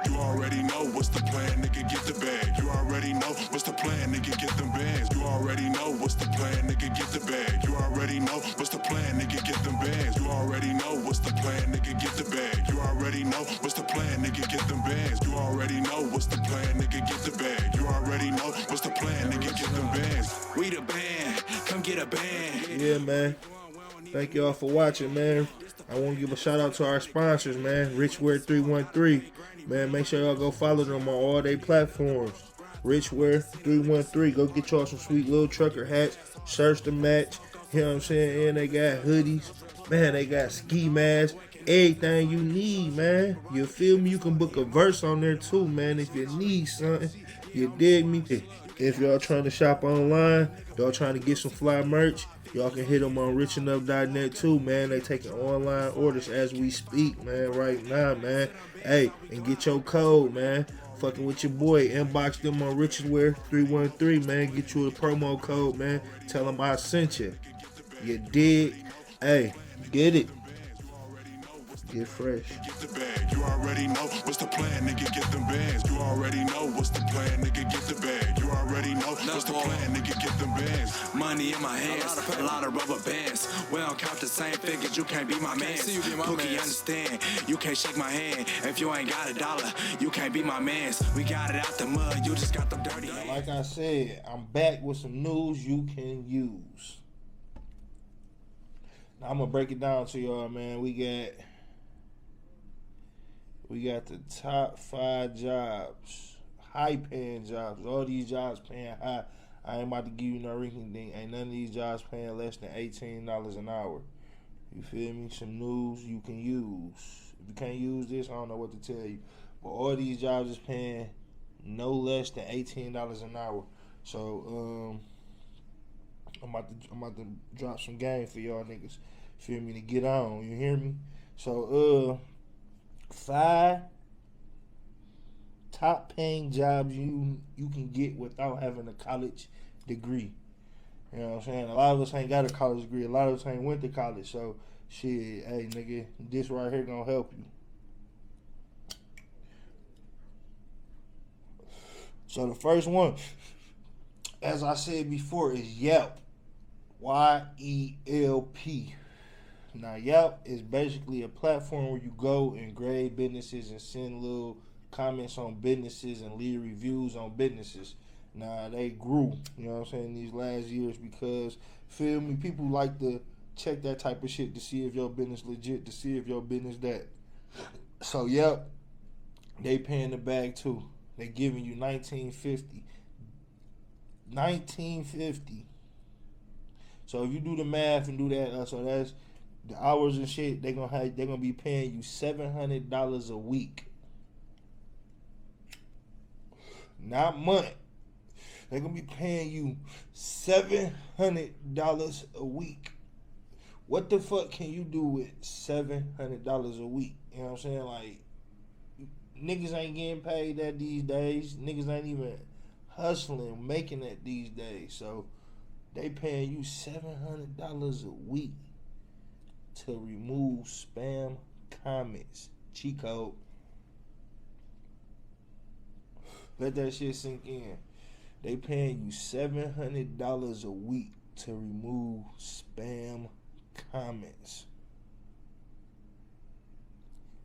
You already know what's the plan, nigga, get the bag. You already know what's the plan, nigga, get them bands. You already know what's the plan, nigga, get the bag. You already know what's the plan, nigga, get them bands. You already know what's the plan, nigga, get the bag. You already know what's the plan, nigga, get them bands. You already know what's the plan, nigga, get the bag. You already know what's the plan, nigga, get them bands. We the band, come get a band. Yeah, man. Thank y'all for watching, man. I want to give a shout out to our sponsors, man. Richwear 313. Man, make sure y'all go follow them on all their platforms. Richwear 313. Go get y'all some sweet little trucker hats, shirts to match. You know what I'm saying? And they got hoodies. Man, they got ski masks. Everything you need, man. You feel me? You can book a verse on there too, man, if you need something. You dig me? If y'all trying to shop online, y'all trying to get some fly merch, y'all can hit them on richenough.net too, man. They taking online orders as we speak, man, right now, man. Hey, and get your code, man. Fucking with your boy. Inbox them on Richwear 313, man. Get you a promo code, man. Tell them I sent you. You dig? Hey, get it. Get fresh. Get the bag. You already know what's the plan, nigga, get them bands. You already know what's the plan, nigga, get the bag. You already know what's the plan, nigga, get them bands. Money in my hands, a lot of rubber bands. We don't count the same figures, you can't be my man. Pookie, understand, you can't shake my hand. If you ain't got $1, you can't be my mans. We got it out the mud, you just got them dirty hands. Like I said, I'm back with some news you can use. Now I'm gonna break it down to y'all, man. We got the top 5 jobs, high paying jobs. All these jobs paying high. I ain't about to give you no rinky dink. Ain't none of these jobs paying less than $18 an hour. You feel me? Some news you can use. If you can't use this, I don't know what to tell you. But all these jobs is paying no less than $18 an hour. So I'm about to drop some game for y'all niggas. Feel me, to get on. You hear me? So 5 top paying jobs you can get without having a college degree. You know what I'm saying? A lot of us ain't got a college degree. A lot of us ain't went to college. So shit, hey nigga, this right here gonna help you. So the first one, as I said before, is Yelp. YELP. Now, Yelp is basically a platform where you go and grade businesses and send little comments on businesses and leave reviews on businesses. Now, they grew, you know what I'm saying, these last years because, feel me, people like to check that type of shit to see if your business legit, to see if your business that. So, Yelp, they paying the bag too. They giving you $19.50. $19.50. So if you do the math and do that, so that's the hours and shit. They're gonna be paying you $700 a week, not month. They're gonna be paying you $700 a week. What the fuck can you do with $700 a week? You know what I'm saying? Like, niggas ain't getting paid that these days. Niggas ain't even hustling, making that these days. So they paying you $700 a week to remove spam comments. Cheat code. Let that shit sink in. They paying you $700 a week to remove spam comments.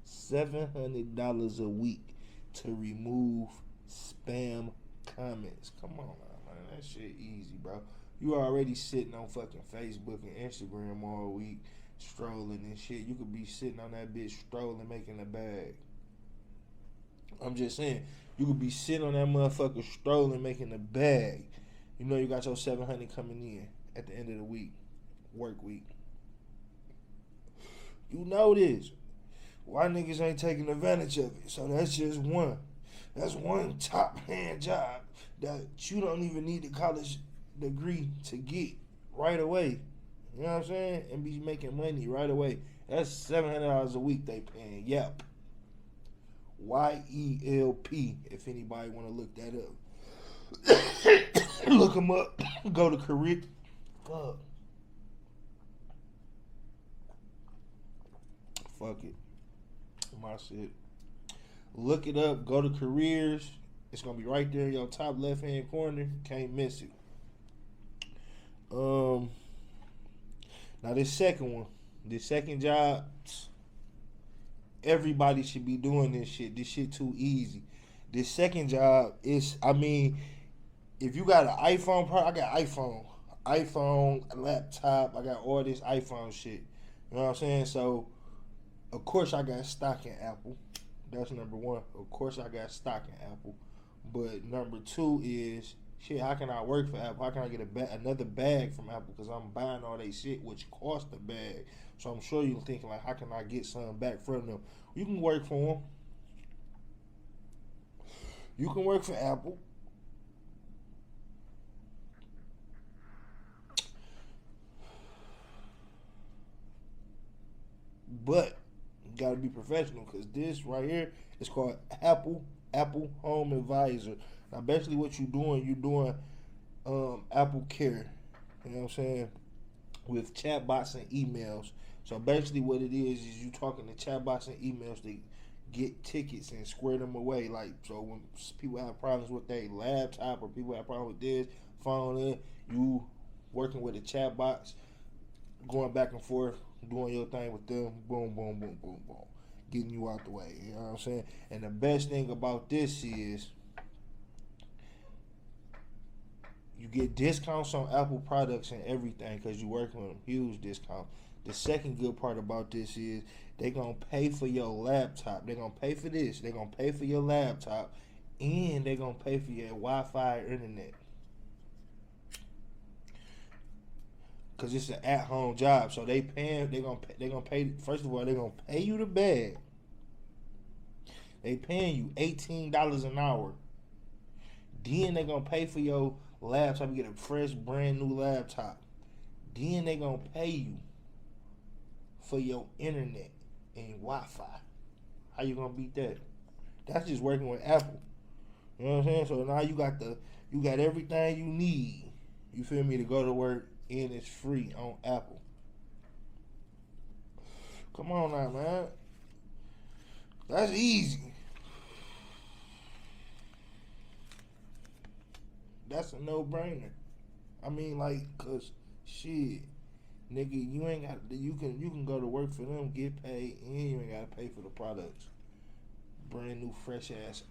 $700 a week to remove spam comments. Come on now, man. That shit easy, bro. You already sitting on fucking Facebook and Instagram all week, strolling and shit. You could be sitting on that bitch strolling, making a bag. I'm just saying, you could be sitting on that motherfucker strolling, making a bag. You know you got your $700 coming in at the end of the week, work week. You know this. Why niggas ain't taking advantage of it? So that's just one. That's one top hand job that you don't even need a college degree to get right away. You know what I'm saying? And be making money right away. That's $700 a week they paying. Yep. YELP. If anybody want to look that up, look them up. Go to career. Fuck it. My shit. Look it up. Go to careers. It's gonna be right there in your top left hand corner. Can't miss it. Now this second one, this second job, everybody should be doing this shit. This shit too easy. This second job is, I mean, if you got an iPhone, I got iPhone, laptop. I got all this iPhone shit. You know what I'm saying? So, of course, I got stock in Apple. That's number one. Of course, I got stock in Apple. But number two is, shit, how can I work for Apple? How can I get another bag from Apple? Because I'm buying all they shit, which cost a bag. So I'm sure you're thinking, like, how can I get something back from them? You can work for them. You can work for Apple. But you gotta be professional, because this right here is called Apple Home Advisor. Now basically what you're doing Apple Care. You know what I'm saying? With chatbots and emails. So basically what it is you talking to chatbots and emails to get tickets and square them away. Like, so when people have problems with their laptop or people have problems with this phone, you working with the chatbots, going back and forth, doing your thing with them, boom, boom, boom, boom, boom, getting you out the way. You know what I'm saying? And the best thing about this is you get discounts on Apple products and everything because you working with them, huge discount. The second good part about this is they're going to pay for your laptop. They're going to pay for this. They're going to pay for your laptop, and they're going to pay for your Wi-Fi internet. Because it's an at-home job. So they're gonna pay, first of all, they're going to pay you the bag. They paying you $18 an hour. Then they're going to pay for your laptop. You get a fresh, brand new laptop. Then they're going to pay you for your internet and Wi-Fi. How you gonna beat that? That's just working with Apple. You know what I'm saying? So now you got everything you need. You feel me, to go to work, and it's free on Apple. Come on now, man. That's easy. That's a no-brainer. I mean, like, cause shit. Nigga, you ain't got. You can go to work for them, get paid, and you ain't gotta pay for the products. Brand new, fresh ass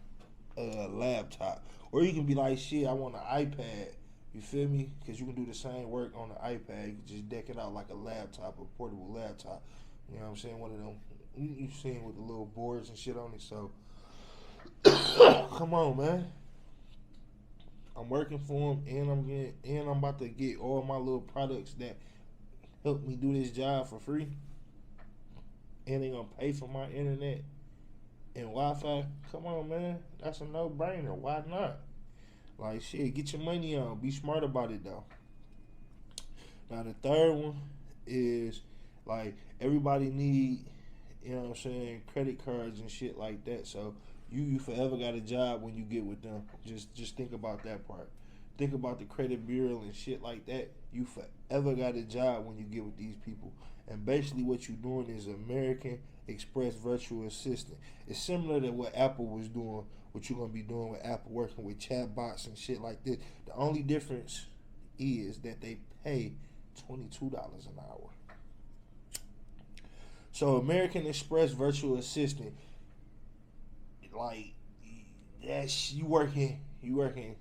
laptop, or you can be like, shit, I want an iPad. You feel me? Because you can do the same work on the iPad. You can just deck it out like a laptop, a portable laptop. You know what I'm saying? One of them you've seen with the little boards and shit on it. So, come on, man. I'm working for them, and I'm about to get all my little products that help me do this job for free, and they gonna pay for my internet and Wi-Fi. Come on, man, that's a no-brainer. Why not? Like, shit, get your money on. Be smart about it though. Now the third one is, like, everybody need, you know what I'm saying, credit cards and shit like that. So you forever got a job when you get with them. Just think about that part. Think about the credit bureau and shit like that. You forever got a job when you get with these people. And basically what you're doing is American Express Virtual Assistant. It's similar to what Apple was doing, what you're going to be doing with Apple, working with chatbots and shit like this. The only difference is that they pay $22 an hour. So American Express Virtual Assistant, like, that's you working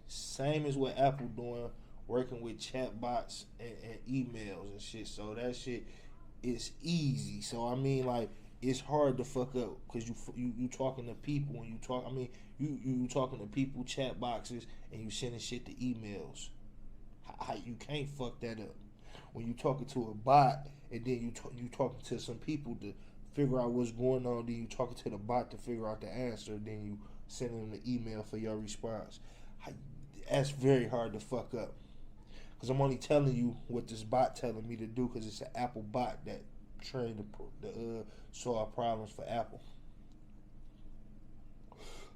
same as what Apple doing, working with chatbots and emails and shit. So that shit is easy. So I mean, like, it's hard to fuck up because you talking to people and you talking to people, chat boxes, and you sending shit to emails. You can't fuck that up. When you talking to a bot and then you talking to some people to figure out what's going on, then you talking to the bot to figure out the answer, then you sending them the email for your response. That's very hard to fuck up. Because I'm only telling you what this bot telling me to do because it's an Apple bot that trained to solve problems for Apple.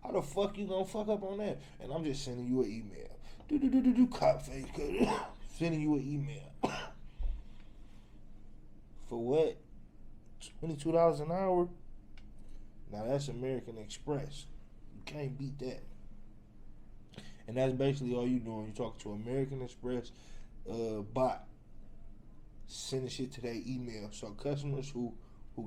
How the fuck you gonna fuck up on that? And I'm just sending you an email. Cop face. Sending you an email. For what? $22 an hour? Now that's American Express. You can't beat that. And that's basically all you doing. You talking to American Express bot, sending shit to their email. So customers who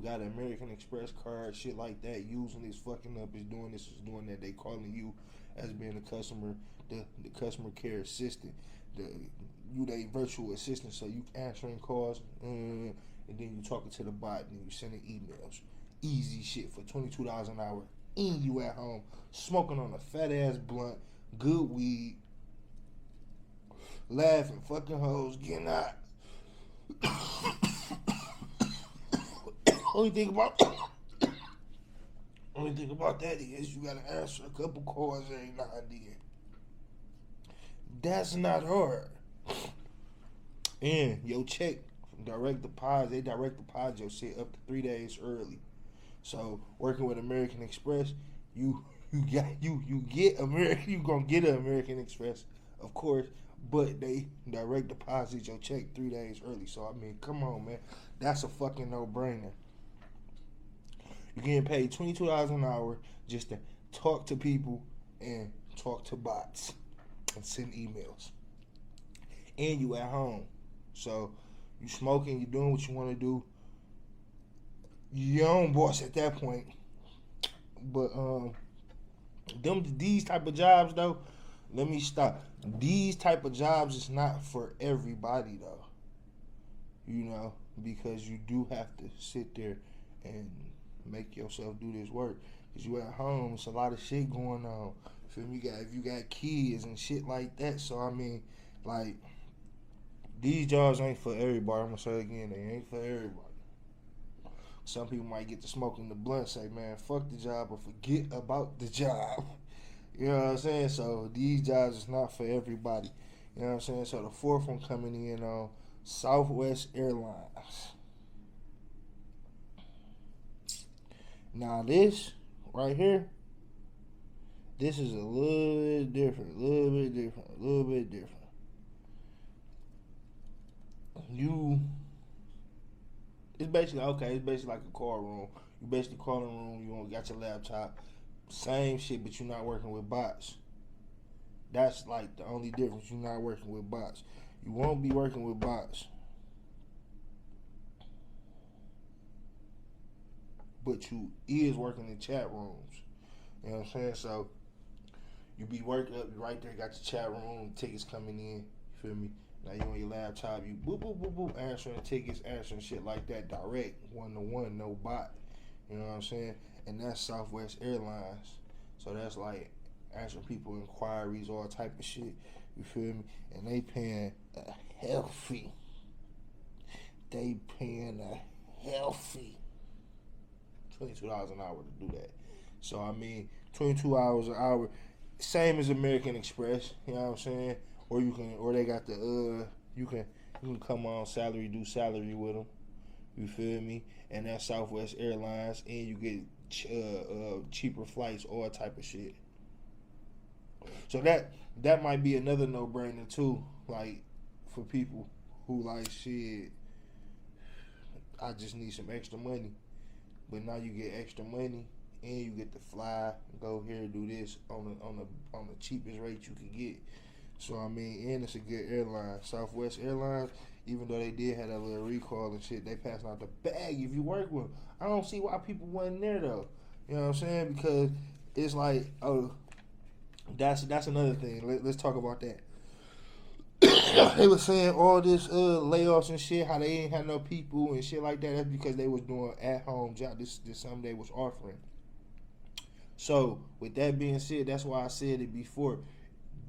got an American Express card, shit like that, using this, fucking up, is doing this, is doing that. They calling you as being the customer, the customer care assistant, they virtual assistant. So you answering calls, and then you talking to the bot, and you sending emails. Easy shit for $22 an hour. And you at home smoking on a fat ass blunt, good weed, laughing, fucking hoes, getting out. Only thing about that is you gotta answer a couple calls every now and then. That's not hard. And your check from direct deposit, they direct deposit your shit up to 3 days early. So working with American Express, you get American, you gonna get an American Express, of course, but they direct deposit your check 3 days early. So I mean, come on, man, that's a fucking no-brainer. You're getting paid $22 an hour just to talk to people and talk to bots and send emails. And you at home, so you smoking, you doing what you want to do. Your own boss at that point. But these type of jobs though, let me stop. These type of jobs is not for everybody though. You know, because you do have to sit there and make yourself do this work. Cause you at home, it's a lot of shit going on. Feel me? If you got kids and shit like that. So I mean, like, these jobs ain't for everybody. I'm gonna say it again, they ain't for everybody. Some people might get to smoking the blunt, say, man, fuck the job or forget about the job. You know what I'm saying? So these jobs is not for everybody. You know what I'm saying? So the fourth one coming in on Southwest Airlines. Now this right here, this is a little bit different. It's basically like a call room. You basically call in a room, you got your laptop, same shit, but you're not working with bots. That's like the only difference. You're not working with bots. You won't be working with bots, but you is working in chat rooms. You know what I'm saying? So you be working up, you right there, got your chat room, tickets coming in, you feel me? Now you on your laptop, you boop, boop, boop, boop, answering tickets, answering shit like that, direct, one-to-one, no bot. You know what I'm saying? And that's Southwest Airlines. So that's like answering people inquiries, all type of shit. You feel me? And they paying a healthy $22 an hour to do that. So I mean, 22 hours an hour, same as American Express. You know what I'm saying? Or they got the you can come on salary, do salary with them. You feel me? And that's Southwest Airlines, and you get cheaper flights, all type of shit. So that might be another no-brainer too. Like for people who like, shit, I just need some extra money. But now you get extra money, and you get to fly, go here, do this on the cheapest rate you can get. So I mean, and it's a good airline. Southwest Airlines, even though they did have that little recall and shit, they passing out the bag if you work with them. I don't see why people wasn't there though. You know what I'm saying? Because it's like, oh, that's another thing. Let's talk about that. They were saying all this layoffs and shit, how they ain't had no people and shit like that. That's because they was doing at-home job. This something they was offering. So with that being said, that's why I said it before.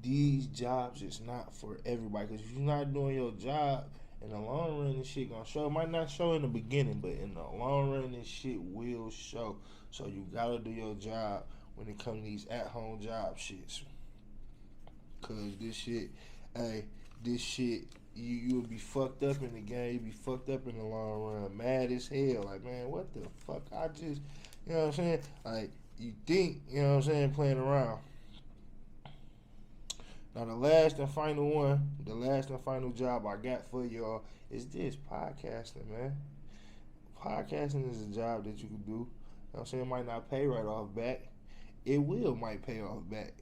These jobs is not for everybody. Because if you're not doing your job, in the long run, this shit gonna show. It might not show in the beginning, but in the long run, this shit will show. So you gotta do your job when it comes to these at-home job shits. Because this shit, you'll be fucked up in the game. You'll be fucked up in the long run. Mad as hell. Like, man, what the fuck? You know what I'm saying? Like, you think, you know what I'm saying, playing around. Now, the last and final job I got for y'all is this, podcasting, man. Podcasting is a job that you can do. what I'm saying? It might not pay right off back. It might pay off back.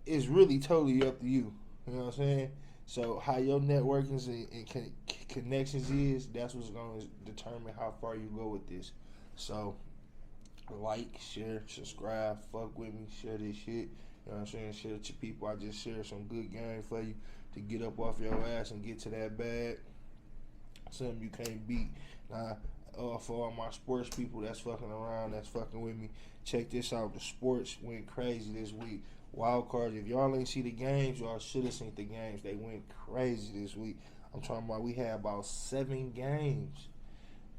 It's really totally up to you. You know what I'm saying? So how your networkings and connections is, that's what's going to determine how far you go with this. So like, share, subscribe, fuck with me, share this shit. You know what I'm saying? Share it to people. I just shared some good game for you to get up off your ass and get to that bag. Something you can't beat. Now, for all my sports people that's fucking around, that's fucking with me, check this out. The sports went crazy this week. Wild cards. If y'all ain't see the games, y'all should have seen the games. They went crazy this week. I'm talking about we had about 7 games.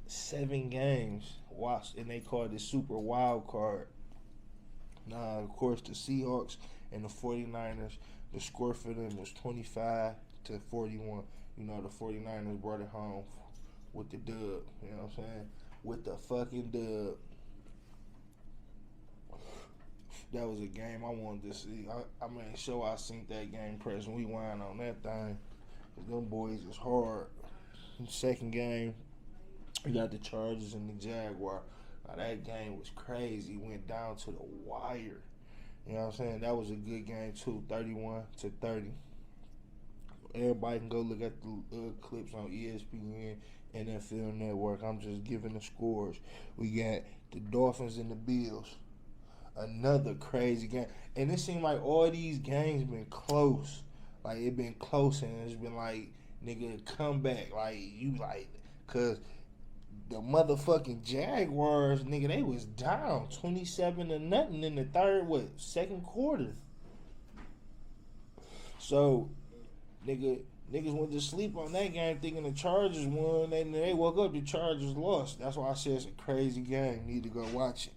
7 games. Watched, and they called it Super Wild Card. Now, of course, the Seahawks and the 49ers, the score for them was 25-41. You know, the 49ers brought it home with the dub. You know what I'm saying? With the fucking dub. That was a game I wanted to see. I made sure I seen that game press and rewind on that thing. Cause them boys is hard. Second game, we got the Chargers and the Jaguar. Now that game was crazy. Went down to the wire. You know what I'm saying? That was a good game too. 31-30. Everybody can go look at the clips on ESPN, NFL Network. I'm just giving the scores. We got the Dolphins and the Bills. Another crazy game. And it seemed like all these games been close. Like, it been close, and it's been like, nigga, come back. Like, you like, because the motherfucking Jaguars, nigga, they was down 27-0 in the second quarter. So, niggas went to sleep on that game thinking the Chargers won, and they woke up, the Chargers lost. That's why I said it's a crazy game. Need to go watch it.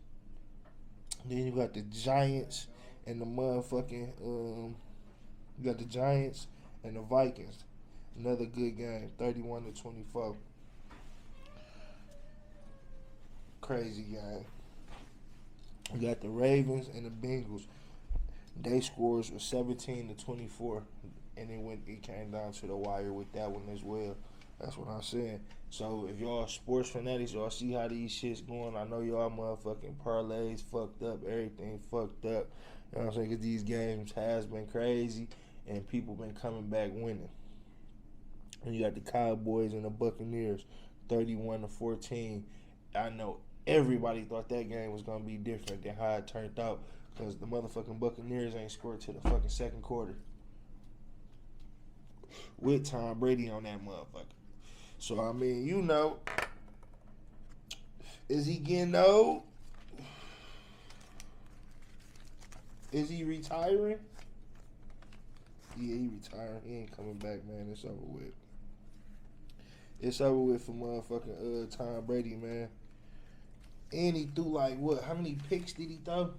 Then you got the Giants and the motherfucking, you got the Giants and the Vikings. Another good game, 31-24. Crazy game. You got the Ravens and the Bengals. They scores were 17-24, and it came down to the wire with that one as well. That's what I'm saying. So if y'all sports fanatics, y'all see how these shits going. I know y'all motherfucking parlays fucked up, everything fucked up. You know what I'm saying? Because these games has been crazy, and people been coming back winning. And you got the Cowboys and the Buccaneers, 31-14. I know everybody thought that game was gonna be different than how it turned out, because the motherfucking Buccaneers ain't scored to the fucking second quarter with Tom Brady on that motherfucker. So, I mean, you know, is he getting old? Is he retiring? Yeah, he retiring. He ain't coming back, man. It's over with. It's over with for motherfucking Tom Brady, man. And he threw like, what? How many picks did he throw?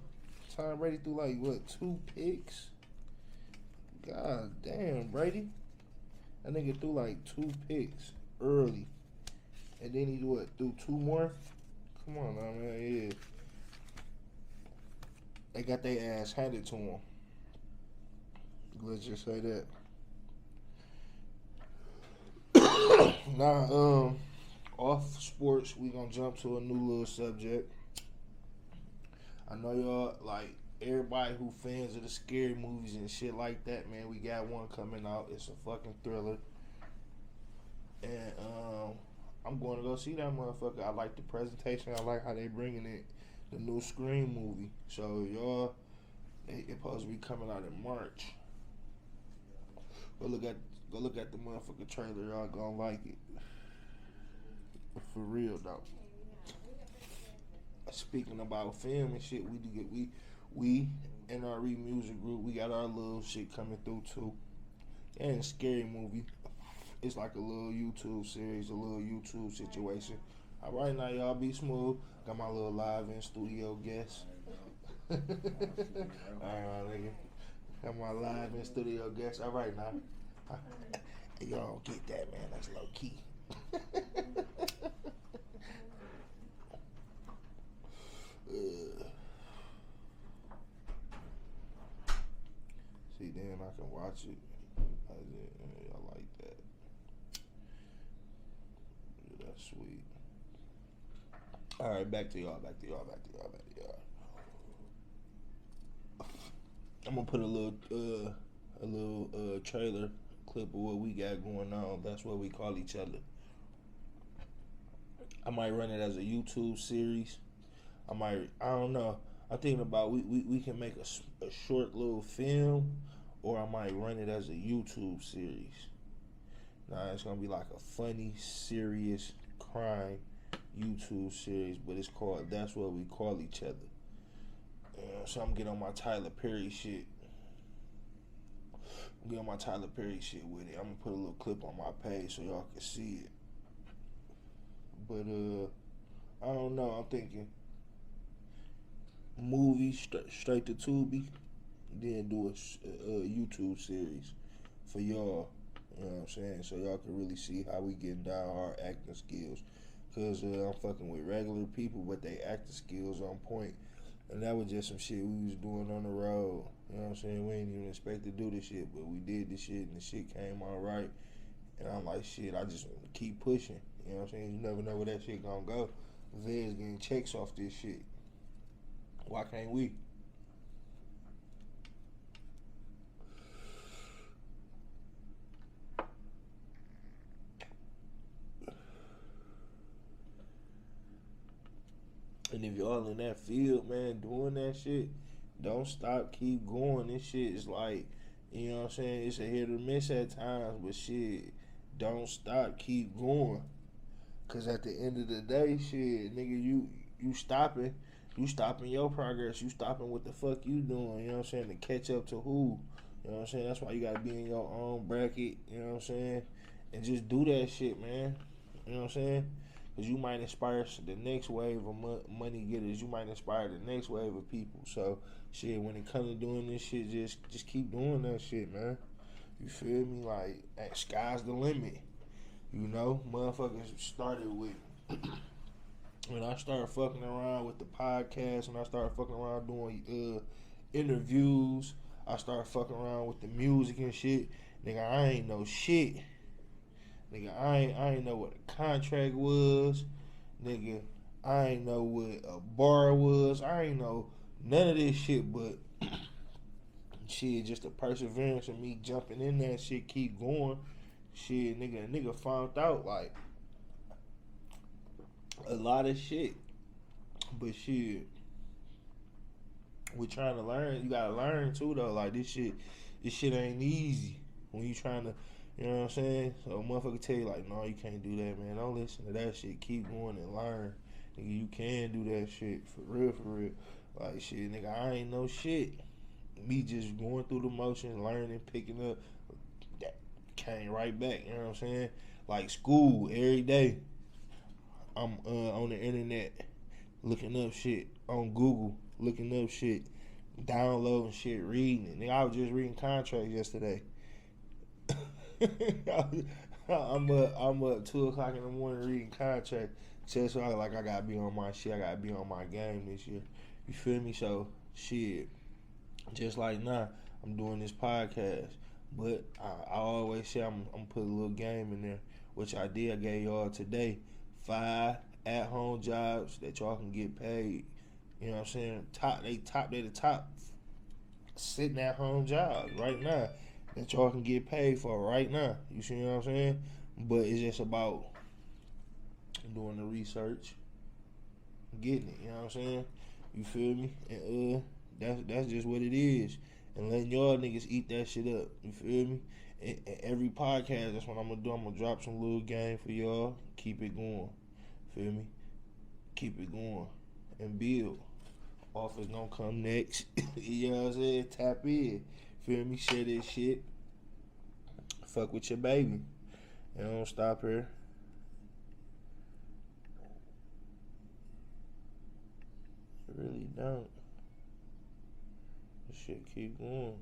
Tom Brady threw like, what, 2 picks? God damn, Brady. That nigga threw like 2 picks early. And then he threw 2 more? Come on now, man. Yeah. They got their ass handed to him. Let's just say that. Now, off sports, we gonna jump to a new little subject. I know y'all, like, everybody who fans of the scary movies and shit like that, man, we got one coming out. It's a fucking thriller. And I'm going to go see that motherfucker. I like the presentation. I like how they bringing it. The new Scream movie. So, y'all, it's supposed to be coming out in March. Go look at the motherfucking trailer. Y'all gonna like it. For real, though. Speaking about film and shit, we NRE Music Group, we got our little shit coming through too. And scary movie. It's like a little YouTube series, a little YouTube situation. All right, now y'all be smooth. Got my little live in studio guest. All right, nigga. Got my live in studio guest. All right, now. Y'all don't get that, man. That's low key. See, then I can watch it. I like that. Yeah, that's sweet. All right, back to y'all. I'm gonna put a little trailer clip of what we got going on. That's what we call each other. I might run it as a YouTube series. I don't know. I'm thinking about we can make a short little film, or I might run it as a YouTube series. Now it's gonna be like a funny, serious crime YouTube series, but it's called That's What We Call Each Other. So I'm getting on my Tyler Perry shit. with it. I'm gonna put a little clip on my page so y'all can see it. But I don't know. I'm thinking movie straight to Tubi, then do a YouTube series for y'all. You know what I'm saying? So y'all can really see how we getting down our acting skills. Cause I'm fucking with regular people, but they acting skills on point. And that was just some shit we was doing on the road. You know what I'm saying? We didn't even expect to do this shit, but we did this shit and the shit came out right. And I'm like, shit, I just want to keep pushing. You know what I'm saying? You never know where that shit gonna go. Vez getting checks off this shit. Why can't we? And if y'all in that field, man, doing that shit, don't stop, keep going. This shit is like, you know what I'm saying? It's a hit or miss at times, but shit, don't stop, keep going. Cause at the end of the day, shit, nigga, you stopping your progress. You stopping what the fuck you doing. You know what I'm saying? To catch up to who? You know what I'm saying? That's why you gotta be in your own bracket. You know what I'm saying? And just do that shit, man. You know what I'm saying? Cause you might inspire the next wave of money getters. You might inspire the next wave of people. So shit, when it comes to doing this shit, just keep doing that shit, man. You feel me? Like, sky's the limit. You know, motherfuckers started with when I started fucking around with the podcast, and I started fucking around doing interviews. I started fucking around with the music and shit. Nigga, I ain't know shit. Nigga, I ain't know what a contract was. Nigga, I ain't know what a bar was. I ain't know none of this shit, but shit, just the perseverance of me jumping in that shit, keep going. Shit, nigga found out like a lot of shit. But shit, we're trying to learn. You gotta learn too though. Like this shit ain't easy when you trying to, you know what I'm saying? So a motherfucker tell you like, no, you can't do that, man. Don't listen to that shit. Keep going and learn. Nigga, you can do that shit for real. Like shit, nigga, I ain't no shit. Me just going through the motions, learning, picking up, that came right back. You know what I'm saying? Like school every day. I'm on the internet looking up shit on Google, looking up shit, downloading shit, reading it. Nigga, I was just reading contracts yesterday. I'm up 2:00 in the morning reading contracts. Just so I gotta be on my shit. I gotta be on my game this year. You feel me? So shit. Just like now, I'm doing this podcast, but I always say I'm put a little game in there, which I did. I gave y'all today 5 at-home jobs that y'all can get paid. You know what I'm saying? They the top sitting at home jobs right now that y'all can get paid for right now. You see what I'm saying? But it's just about doing the research, getting it. You know what I'm saying? You feel me? And that's just what it is. And letting y'all niggas eat that shit up. You feel me? And every podcast, that's what I'm gonna do. I'm gonna drop some little game for y'all. Keep it going. Feel me? Keep it going. And build. Offers gonna come next. You know what I'm saying? Tap in. Feel me? Share this shit. Fuck with your baby. And don't stop here. It really don't. This shit keep going.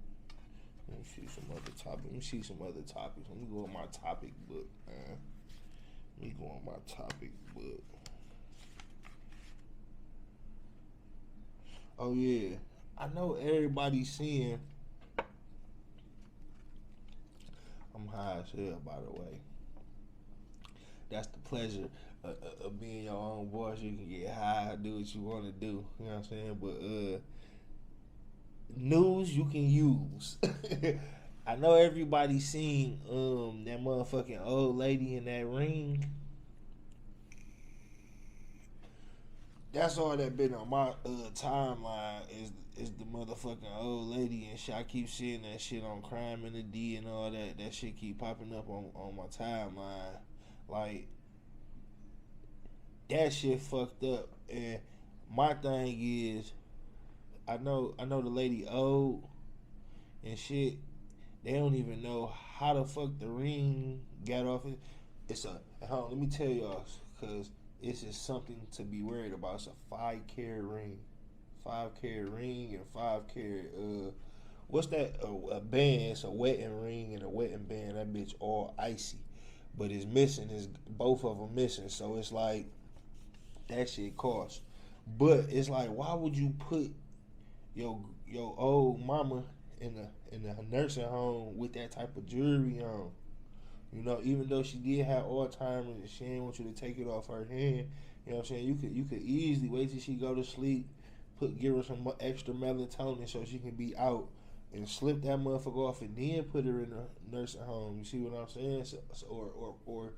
Let me see some other topics. Let me go on my topic book, man. Oh yeah. I know everybody's seeing. I'm high as hell, by the way. that's the pleasure of being your own boss. You can get high, do what you want to do. You know what I'm saying? But news you can use. I know everybody seen that motherfucking old lady in that ring. That's all that been on my timeline is the motherfucking old lady and shit. I keep seeing that shit on Crime in the D and all that. That shit keep popping up on my timeline. Like, that shit fucked up. And my thing is, I know the lady old and shit. They don't even know how the fuck the ring got off it. Let me tell y'all, cause it's just something to be worried about. It's a 5-carat ring. 5-carat ring and 5-carat what's that? A band. It's a wedding ring and a wedding band. That bitch all icy. But it's missing. It's both of them missing. So it's like that shit costs. But it's like, why would you put your old mama in a nursing home with that type of jewelry on? You know, even though she did have Alzheimer's and she didn't want you to take it off her hand, you know what I'm saying? You could easily wait till she go to sleep, give her some extra melatonin so she can be out, and slip that motherfucker off and then put her in a nursing home. You see what I'm saying? Or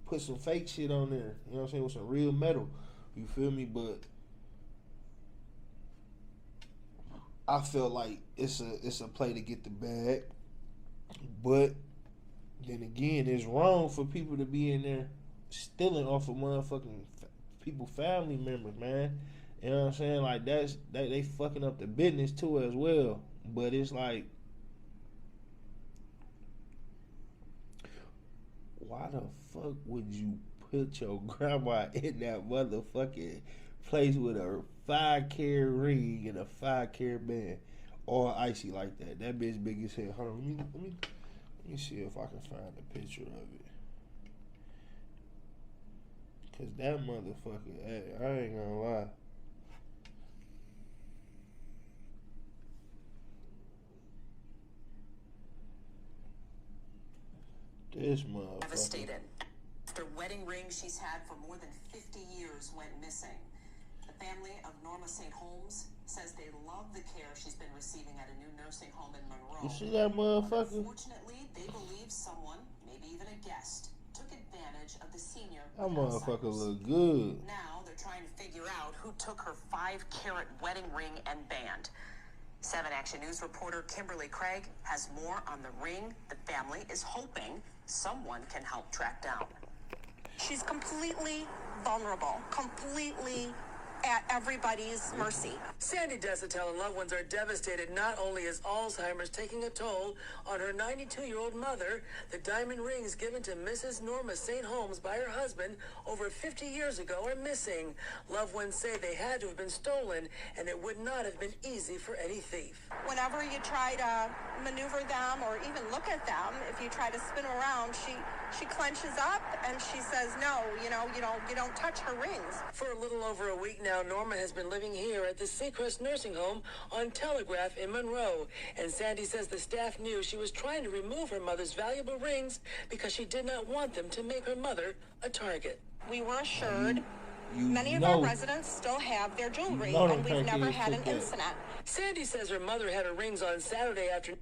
put some fake shit on there. You know what I'm saying? With some real metal. You feel me? But I feel like it's a play to get the bag, but then again, it's wrong for people to be in there stealing off of motherfucking people, family members, man. You know what I'm saying? Like, they fucking up the business too as well. But it's like, why the fuck would you put your grandma in that motherfucking place with a 5-carat ring and a 5-carat band, all icy like that? That bitch big as hell. Hold on, let me see if I can find a picture of it. Cause that motherfucker, hey, I ain't gonna lie. This motherfucker. Devastated. After wedding ring she's had for more than 50 years went missing. The family of Norma St. Holmes says they love the care she's been receiving at a new nursing home in Monroe. You see that motherfucker? Unfortunately, they believe someone, maybe even a guest, took advantage of the senior. That motherfucker look good. Now they're trying to figure out who took her 5-carat wedding ring and band. 7 Action News reporter Kimberly Craig has more on the ring the family is hoping someone can help track down. She's completely vulnerable, completely at everybody's mercy. Sandy Desautels and loved ones are devastated. Not only is Alzheimer's taking a toll on her 92-year-old mother, the diamond rings given to Mrs. Norma St. Holmes by her husband over 50 years ago are missing. Loved ones say they had to have been stolen, and it would not have been easy for any thief. Whenever you try to maneuver them or even look at them, if you try to spin around, she clenches up and she says, no, you don't touch her rings. For a little over a week now, Norma has been living here at the Seacrest Nursing Home on Telegraph in Monroe. And Sandy says the staff knew she was trying to remove her mother's valuable rings because she did not want them to make her mother a target. We were assured many of know- our residents still have their jewelry, know them and we've never crackheads had an took that. incident. Sandy says her mother had her rings on Saturday afternoon.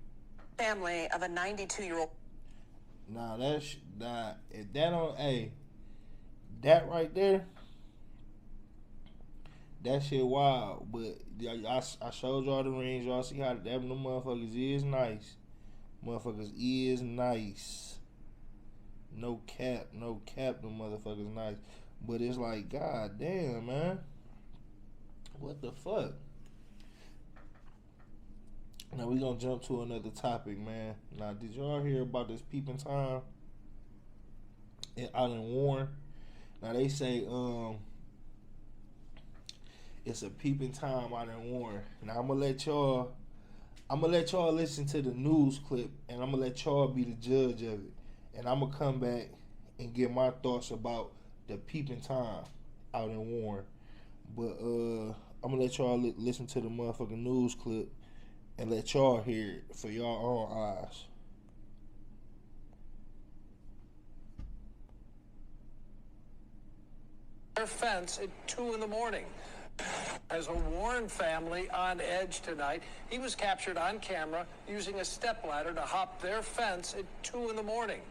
Family of a 92-year-old. Nah, if that on, hey, that right there, that shit wild. But I showed y'all the rings. Y'all see how them motherfuckers is nice. Motherfuckers is nice. No cap, them motherfuckers nice. But it's like, god damn, man. What the fuck? Now we gonna jump to another topic, man. Now, did y'all hear about this peeping Tom out in Warren? Now they say it's a peeping Tom out in Warren. Now I'm gonna let y'all listen to the news clip, and I'm gonna let y'all be the judge of it. And I'm gonna come back and give my thoughts about the peeping Tom out in Warren. But I'm gonna let y'all listen to the motherfucking news clip and let y'all hear it for y'all own eyes. their fence at 2 in the morning. As a Warren family on edge tonight, he was captured on camera using a stepladder to hop their fence at 2 in the morning.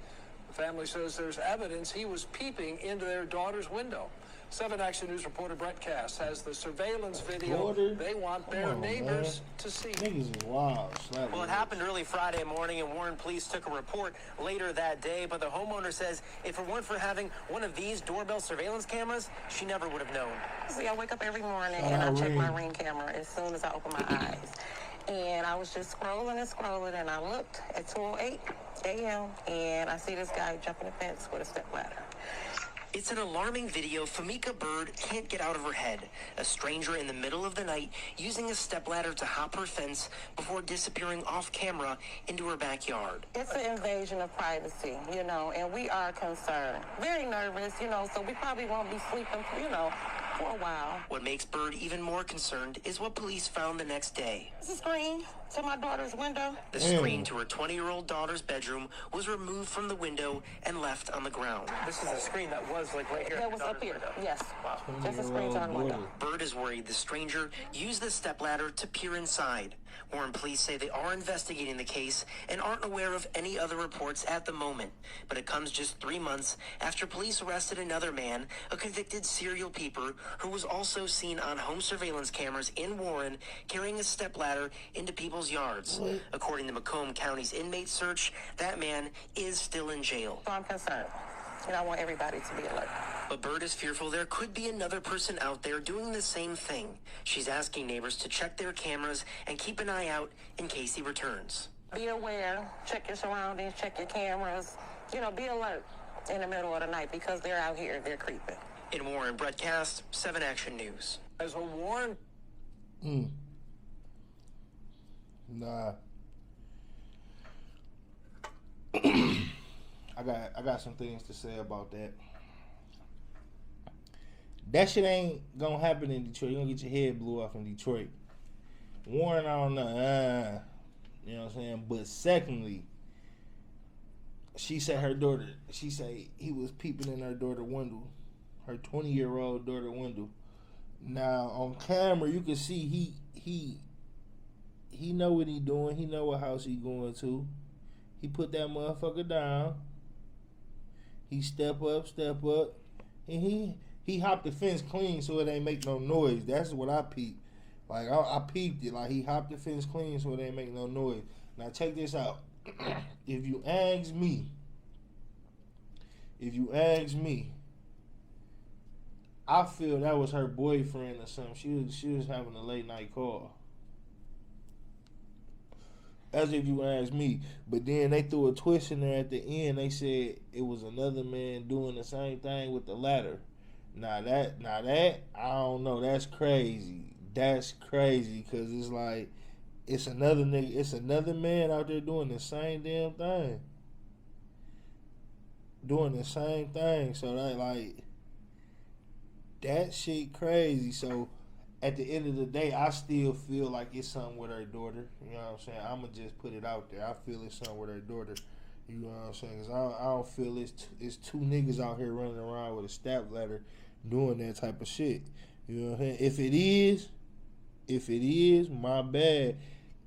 The family says there's evidence he was peeping into their daughter's window. 7 Action News reporter Brett Cass has the surveillance video they want their neighbors to see. Niggas is wild. Well, it happened early Friday morning, and Warren police took a report later that day. But the homeowner says if it weren't for having one of these doorbell surveillance cameras, she never would have known. See, I wake up every morning and I check my Ring camera as soon as I open my eyes. And I was just scrolling and scrolling, and I looked at 2:08 a.m. and I see this guy jumping the fence with a stepladder. It's an alarming video Famika Bird can't get out of her head. A stranger in the middle of the night using a stepladder to hop her fence before disappearing off camera into her backyard. It's an invasion of privacy, you know, and we are concerned. Very nervous, you know, so we probably won't be sleeping, you know, for a while. What makes Bird even more concerned is what police found the next day. It's a screen to my daughter's window. The screen to her 20-year-old daughter's bedroom was removed from the window and left on the ground. This is a screen that was like right here. That was up here, yes. Just a screen to our window. Bird is worried the stranger used the stepladder to peer inside. Warren police say they are investigating the case and aren't aware of any other reports at the moment. But it comes just 3 months after police arrested another man, a convicted serial peeper, who was also seen on home surveillance cameras in Warren carrying a stepladder into people's yards. According to Macomb County's inmate search, that man is still in jail. So I'm concerned, and I want everybody to be alert. But Bird is fearful there could be another person out there doing the same thing. She's asking neighbors to check their cameras and keep an eye out in case he returns. Be aware, check your surroundings, check your cameras. You know, be alert in the middle of the night because they're out here, they're creeping. In Warren, Brett Cast, 7 Action News. As a Warren... Nah. I got some things to say about that. That shit ain't gonna happen in Detroit. You're gonna get your head blew off in Detroit. Warren, I don't know. You know what I'm saying? But secondly, she said he was peeping in her daughter's window. Her 20-year-old daughter's window. Now, on camera, you can see he know what he doing. He know what house he going to. He put that motherfucker down. He step up, and he hopped the fence clean so it ain't make no noise. That's what I peeped. Like I peeped it. Like he hopped the fence clean so it ain't make no noise. Now check this out. If you ask me, I feel that was her boyfriend or something. She was having a late night call. As if you ask me. But then they threw a twist in there at the end. They said it was another man doing the same thing with the ladder. Now that, I don't know. That's crazy. That's crazy because it's like, it's another nigga, it's another man out there doing the same damn thing. So that, like, that shit crazy. So at the end of the day, I still feel like it's something with her daughter. You know what I'm saying? I'm going to just put it out there. I feel it's something with her daughter. You know what I'm saying? Because I don't feel it's two niggas out here running around with a stepladder doing that type of shit. You know what I'm saying? If it is, my bad.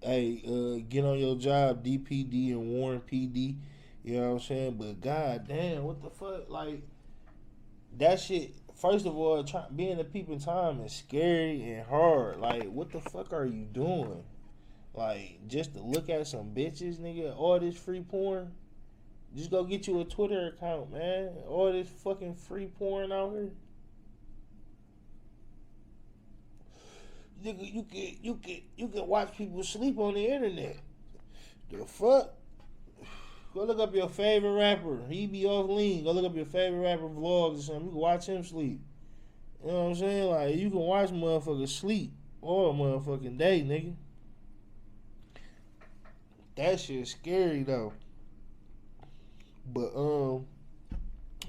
Hey, get on your job, DPD and Warren PD. You know what I'm saying? But god damn, what the fuck? Like, that shit, first of all, being a peep in time is scary and hard. Like, what the fuck are you doing? Like, just to look at some bitches, nigga, all this free porn? Just go get you a Twitter account, man. All this fucking free porn out here. Nigga, you can watch people sleep on the internet. The fuck? Go look up your favorite rapper. He be off lean. Go look up your favorite rapper vlogs or something. You can watch him sleep. You know what I'm saying? Like, you can watch motherfuckers sleep all motherfucking day, nigga. That shit's scary though. But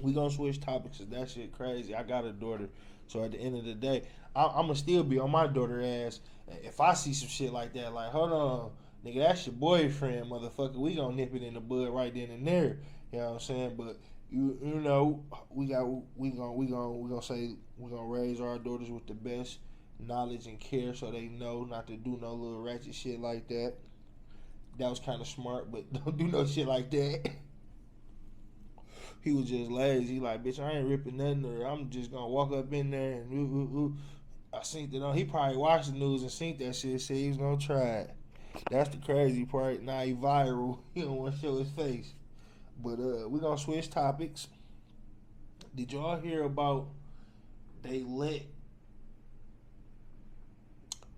we gonna switch topics cause that shit crazy. I got a daughter, so at the end of the day, I'ma still be on my daughter ass. If I see some shit like that, like, hold on, nigga, that's your boyfriend, motherfucker. We gonna nip it in the bud right then and there. You know what I'm saying? But you know, we gonna say we gonna raise our daughters with the best knowledge and care, so they know not to do no little ratchet shit like that. That was kind of smart, but don't do no shit like that. He was just lazy. He like, bitch, I ain't ripping nothing. Or I'm just gonna walk up in there and I seen it on. He probably watched the news and seen that shit. Said he was gonna try it. That's the crazy part. Now he viral. He don't want to show his face. But we gonna switch topics. Did y'all hear about they let?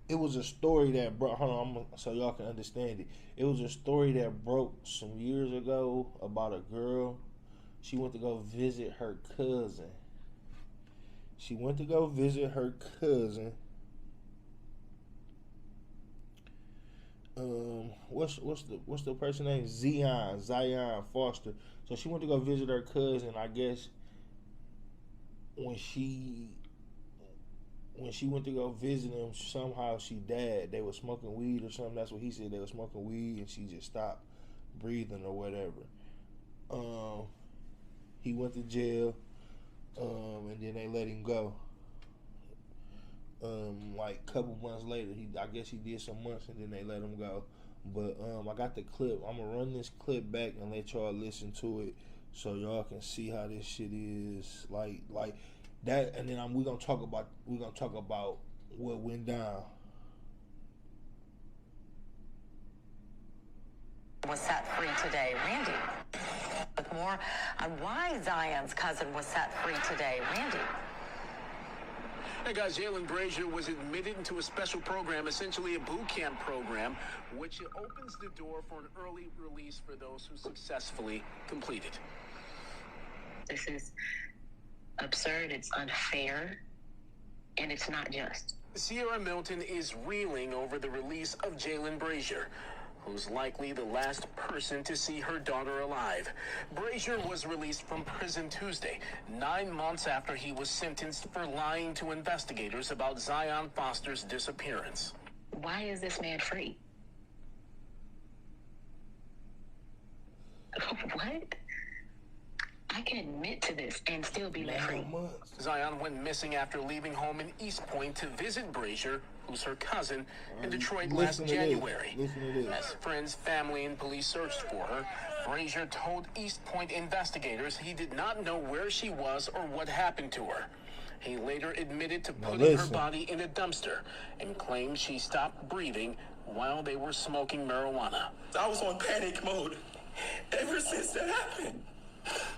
It was a story that broke. Hold on, so y'all can understand it. It was a story that broke some years ago about a girl. She went to go visit her cousin. What's the person name? Zion Foster. So she went to go visit her cousin. I guess when she went to go visit him, somehow she died. They were smoking weed or something. That's what he said. They were smoking weed and she just stopped breathing or whatever. He went to jail, and then they let him go. Like a couple months later, I guess he did some months, and then they let him go. But I got the clip. I'm gonna run this clip back and let y'all listen to it, so y'all can see how this shit is like that. And then we're gonna talk about what went down. Was set free today. Randy, with more on why Zion's cousin was set free today. Randy. Hey guys, Jalen Brazier was admitted into a special program, essentially a boot camp program, which opens the door for an early release for those who successfully complete it. This is absurd, it's unfair, and it's not just. Sierra Milton is reeling over the release of Jalen Brazier, who's likely the last person to see her daughter alive. Brazier was released from prison Tuesday, 9 months after he was sentenced for lying to investigators about Zion Foster's disappearance. Why is this man free? What? I can admit to this and still be let free. Zion went missing after leaving home in East Point to visit Brazier, who's her cousin, in Detroit last January. As friends, family, and police searched for her, Brazier told East Point investigators he did not know where she was or what happened to her. He later admitted to putting her body in a dumpster and claimed she stopped breathing while they were smoking marijuana. I was on panic mode ever since that happened.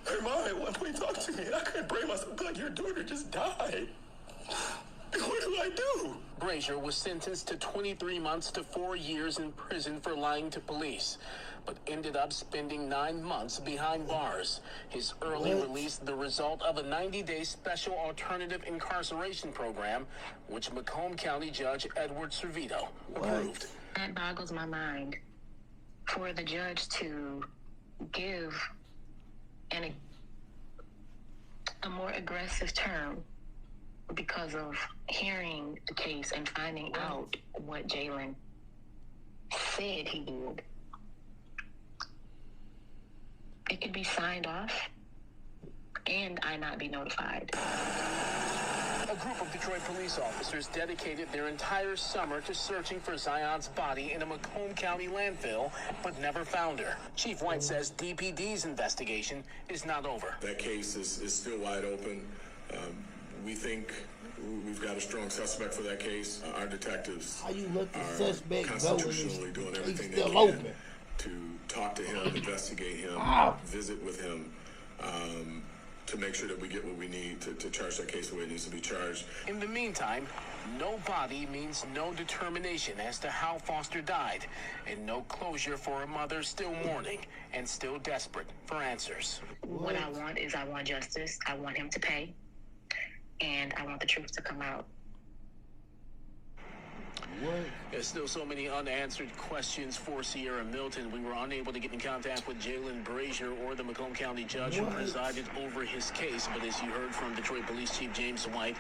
Her mom at one point talked to me, and I couldn't bring myself. Like, your daughter just died. What do I do? Brazier was sentenced to 23 months to 4 years in prison for lying to police, but ended up spending 9 months behind bars. His early release, the result of a 90-day special alternative incarceration program, which Macomb County Judge Edward Servito approved. That boggles my mind for the judge to give a more aggressive term because of hearing the case and finding out what Jalen said he did. It could be signed off and I not be notified. A group of Detroit police officers dedicated their entire summer to searching for Zion's body in a Macomb County landfill, but never found her. Chief White says DPD's investigation is not over. That case is still wide open. We think we've got a strong suspect for that case. Our detectives How you let the are suspect constitutionally doing everything they can open to talk to him, investigate him, visit with him, to make sure that we get what we need to charge that case the way it needs to be charged. In the meantime, no body means no determination as to how Foster died, and no closure for a mother still mourning and still desperate for answers. What I want is I want justice. I want him to pay. And I want the truth to come out. There's still so many unanswered questions for Sierra Milton. We were unable to get in contact with Jalen Brazier or the Macomb County judge who presided over his case. But as you heard from Detroit Police Chief James White,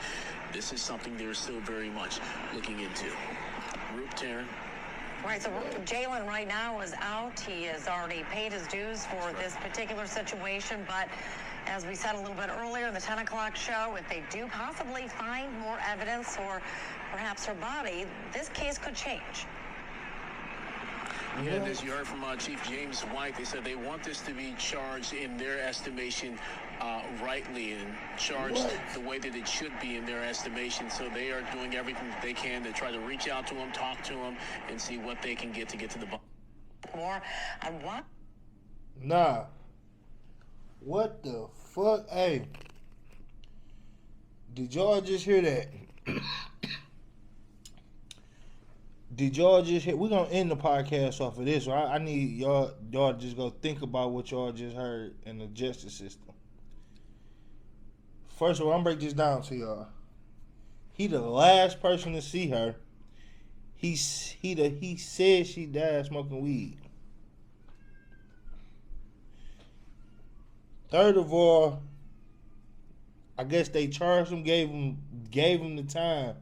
this is something they're still very much looking into. Roop, Taryn. Right, so Jalen right now is out. He has already paid his dues for this particular situation, but As we said a little bit earlier in the 10 o'clock show, if they do possibly find more evidence or perhaps her body, this case could change. Yeah, as you heard from Chief James White, they said they want this to be charged in their estimation rightly and charged the way that it should be in their estimation. So they are doing everything that they can to try to reach out to him, talk to him, and see what they can get to the bottom. More on what? Nah. What the fuck? Hey. Did y'all just hear that? Did y'all just hear? We're going to end the podcast off of this. So I need y'all to just go think about what y'all just heard in the justice system. First of all, I'm going to break this down to y'all. He the last person to see her. He said she died smoking weed. Third of all, I guess they charged him, gave him the time.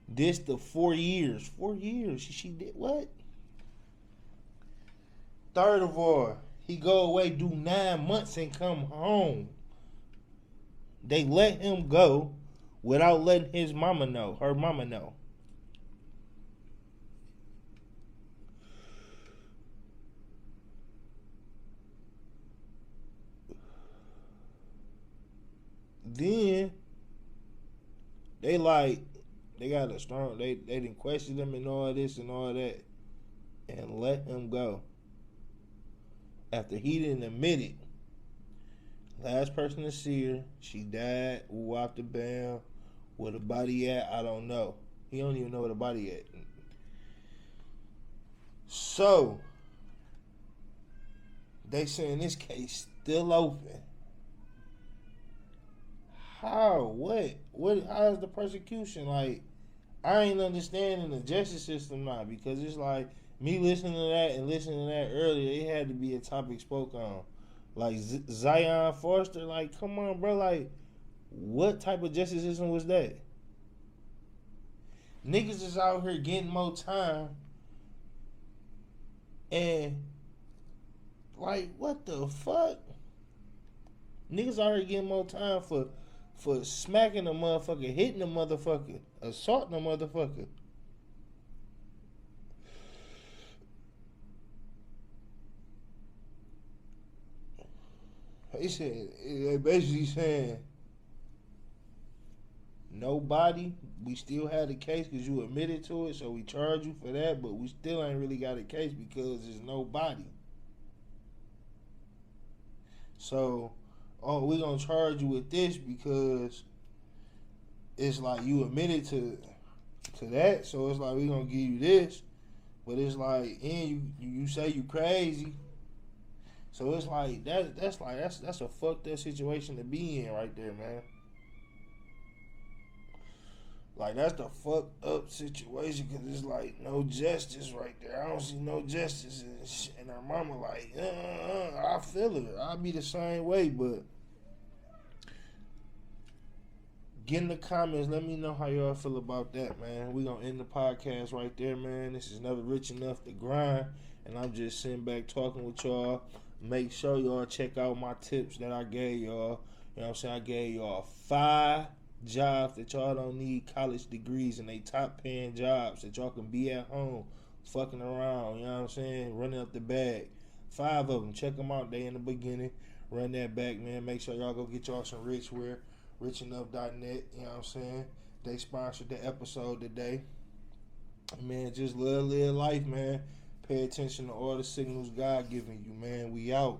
This the 4 years. 4 years. She did what? Third of all, he go away, do 9 months and come home. They let him go without letting his mama know, her mama know. Then they got a strong, they didn't question him and all this and all that and let him go after he didn't admit it. Last person to see her, she died, off the bam. Where the body at, I don't know. He don't even know where the body at. So they saying this case still open. How? What? How is the persecution? Like, I ain't understanding the justice system now, because it's like me listening to that and listening to that earlier, it had to be a topic spoke on. Like Zion Foster, like, come on, bro. Like, what type of justice system was that? Niggas is out here getting more time, and like, what the fuck? Niggas out here getting more time for smacking a motherfucker, hitting a motherfucker, assaulting a motherfucker. They basically saying, nobody, we still had a case because you admitted to it, so we charge you for that, but we still ain't really got a case because there's nobody. So, we're going to charge you with this because it's like you admitted to that, so it's like we're going to give you this, but it's like, and you say you crazy. So it's like that's a fucked up situation to be in right there, man. Like, that's the fucked up situation, because it's like no justice right there. I don't see no justice, and her mama like, I feel it. I'll be the same way, but get in the comments. Let me know how y'all feel about that, man. We gonna end the podcast right there, man. This is never rich enough to grind, and I'm just sitting back talking with y'all. Make sure y'all check out my tips that I gave y'all. You know what I'm saying? I gave y'all 5 jobs that y'all don't need college degrees, and they top paying jobs that y'all can be at home fucking around, you know what I'm saying, running up the bag. 5 of them. Check them out. They in the beginning. Run that back, man. Make sure y'all go get y'all some richwear, richenough.net, you know what I'm saying. They sponsored the episode today. Man, just live life, man. Pay attention to all the signals God giving you, man. We out.